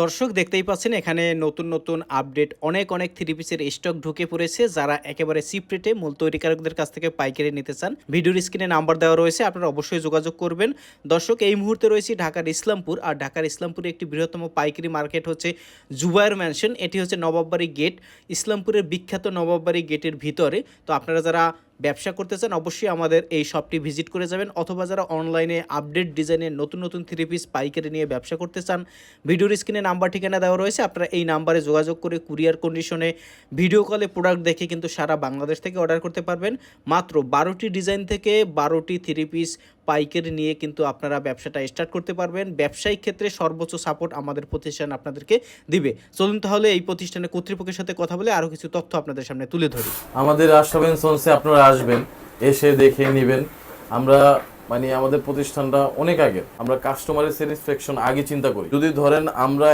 দর্শক দেখতেই পাচ্ছেন এখানে নতুন নতুন আপডেট অনেক থ্রি পিসের স্টক ঢুকে পড়েছে। যারা একেবারে চিপ রেটে মূল তৈরিকারকদের কাছ থেকে পাইকারি নিতে চান, ভিডিওর স্ক্রিনে নাম্বার দেওয়া রয়েছে, আপনারা অবশ্যই যোগাযোগ করবেন। দর্শক এই মুহূর্তে রয়েছে ঢাকার ইসলামপুর, আর ঢাকার ইসলামপুরে একটি বৃহত্তম পাইকারি মার্কেট হচ্ছে জুবায়ের ম্যানশন। এটি হচ্ছে নবাববাড়ি গেট, ইসলামপুরের বিখ্যাত নবাববাড়ি গেটের ভিতরে। তো আপনারা যারা ব্যবসা করতে চান অবশ্যই আমাদের এই শপটি ভিজিট করে যাবেন, অথবা যারা অনলাইনে আপডেট ডিজাইনের নতুন নতুন থ্রি পিস পাইকারি নিয়ে ব্যবসা করতে চান, ভিডিওর স্ক্রিনে নাম্বার ঠিকানা দেওয়া রয়েছে, আপনারা এই নাম্বারে যোগাযোগ করে কুরিয়ার কন্ডিশনে ভিডিও কলে প্রোডাক্ট দেখে কিন্তু সারা বাংলাদেশ থেকে অর্ডার করতে পারবেন। মাত্র 12টি ডিজাইন থেকে 12টি থ্রি পিস পাইকারি নিয়ে কিন্তু আপনারা ব্যবসাটা স্টার্ট করতে পারবেন। ব্যবসায়িক ক্ষেত্রে সর্বোচ্চ সাপোর্ট আমাদের প্রতিষ্ঠান আপনাদেরকে দিবে। চলুন তাহলে এই প্রতিষ্ঠানের কর্তৃপক্ষের সাথে কথা বলে আরও কিছু তথ্য আপনাদের সামনে তুলে ধরি। আমাদের আশরাফ এন্ড সন্সে আপনারা আসবেন, এসে দেখে নেবেন। আমরা আমাদের প্রতিষ্ঠানটা অনেক আগে, আমরা কাস্টমারের স্যাটিসফ্যাকশন আগে চিন্তা করি। যদি ধরেন আমরা